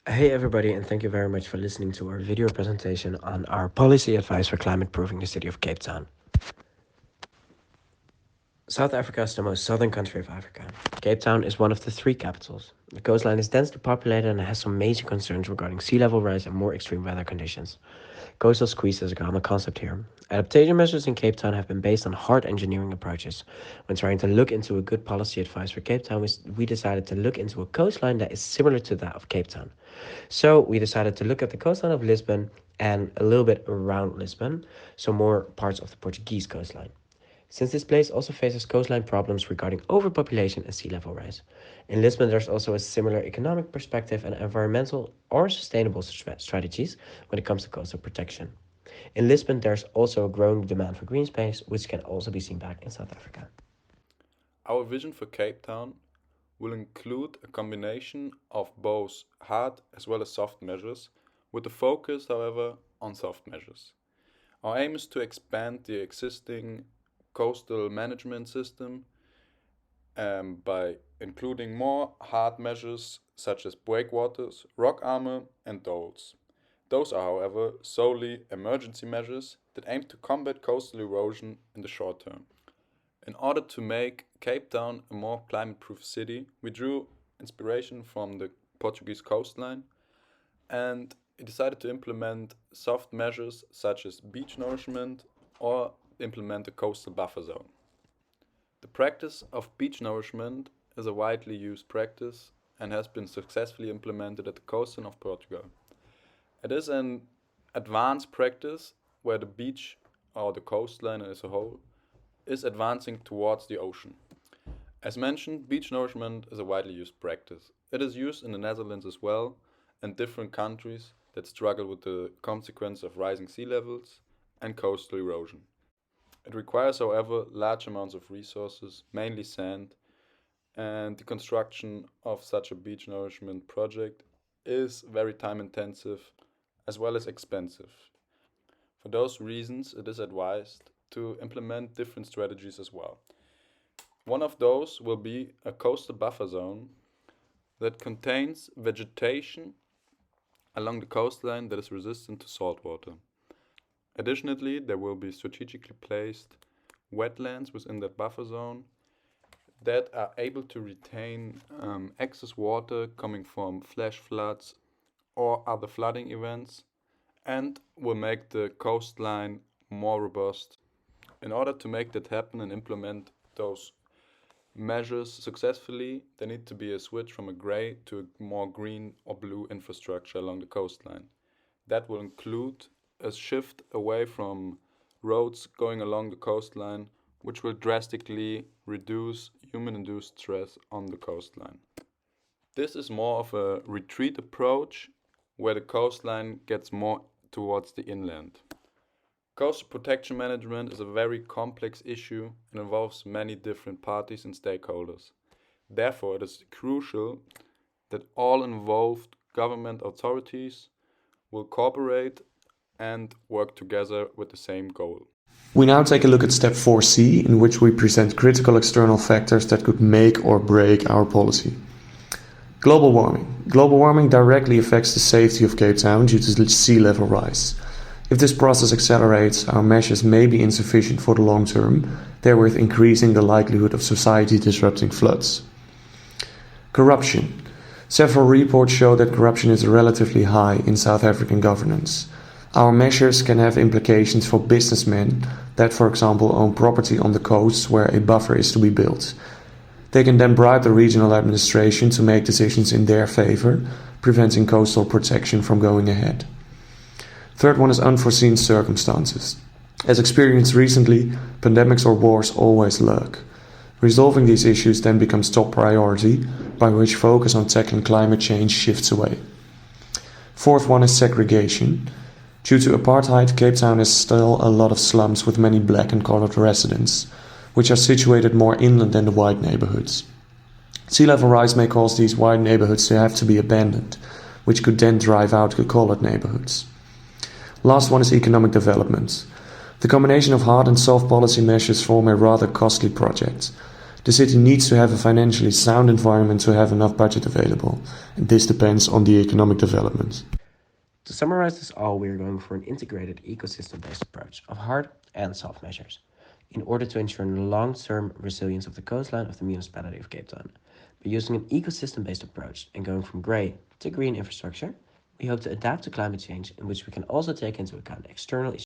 Hey everybody, and thank you very much for listening to our video presentation on our policy advice for climate proofing the city of Cape Town. South Africa is the most southern country of Africa. Cape Town is one of the three capitals. The coastline is densely populated and has some major concerns regarding sea level rise and more extreme weather conditions. Coastal squeeze is a common concept here. Adaptation measures in Cape Town have been based on hard engineering approaches. When trying to look into a good policy advice for Cape Town, we decided to look into a coastline that is similar to that of Cape Town. So we decided to look at the coastline of Lisbon and a little bit around Lisbon, so more parts of the Portuguese coastline. Since this place also faces coastline problems regarding overpopulation and sea level rise. In Lisbon, there's also a similar economic perspective and environmental or sustainable strategies when it comes to coastal protection. In Lisbon, there's also a growing demand for green space, which can also be seen back in South Africa. Our vision for Cape Town will include a combination of both hard as well as soft measures, with the focus, however, on soft measures. Our aim is to expand the existing coastal management system by including more hard measures such as breakwaters, rock armor, and doles. Those are, however, solely emergency measures that aim to combat coastal erosion in the short term. In order to make Cape Town a more climate-proof city, we drew inspiration from the Portuguese coastline and decided to implement soft measures such as beach nourishment or implement a coastal buffer zone. The practice of beach nourishment is a widely used practice and has been successfully implemented at the coastline of Portugal. It is an advanced practice where the beach or the coastline as a whole is advancing towards the ocean. As mentioned, beach nourishment is a widely used practice. It is used in the Netherlands as well and different countries that struggle with the consequence of rising sea levels and coastal erosion. It requires, however, large amounts of resources, mainly sand, and the construction of such a beach nourishment project is very time intensive as well as expensive. For those reasons, it is advised to implement different strategies as well. One of those will be a coastal buffer zone that contains vegetation along the coastline that is resistant to saltwater. Additionally, there will be strategically placed wetlands within that buffer zone that are able to retain excess water coming from flash floods or other flooding events and will make the coastline more robust. In order to make that happen and implement those measures successfully, there need to be a switch from a grey to a more green or blue infrastructure along the coastline. That will include a shift away from roads going along the coastline, which will drastically reduce human-induced stress on the coastline. This is more of a retreat approach where the coastline gets more towards the inland. Coastal protection management is a very complex issue and involves many different parties and stakeholders. Therefore, it is crucial that all involved government authorities will cooperate and work together with the same goal. We now take a look at step 4C, in which we present critical external factors that could make or break our policy. Global warming. Global warming directly affects the safety of Cape Town due to the sea level rise. If this process accelerates, our measures may be insufficient for the long term, therewith increasing the likelihood of society disrupting floods. Corruption. Several reports show that corruption is relatively high in South African governance. Our measures can have implications for businessmen that, for example, own property on the coast where a buffer is to be built. They can then bribe the regional administration to make decisions in their favor, preventing coastal protection from going ahead. Third one is unforeseen circumstances. As experienced recently, pandemics or wars always lurk. Resolving these issues then becomes top priority, by which focus on tackling climate change shifts away. Fourth one is segregation. Due to apartheid, Cape Town has still a lot of slums with many black and colored residents, which are situated more inland than the white neighborhoods. Sea level rise may cause these white neighborhoods to have to be abandoned, which could then drive out the colored neighborhoods. Last one is economic development. The combination of hard and soft policy measures form a rather costly project. The city needs to have a financially sound environment to have enough budget available, and this depends on the economic development. To summarize this all, we are going for an integrated ecosystem-based approach of hard and soft measures in order to ensure the long-term resilience of the coastline of the municipality of Cape Town. By using an ecosystem-based approach and going from grey to green infrastructure, we hope to adapt to climate change in which we can also take into account external issues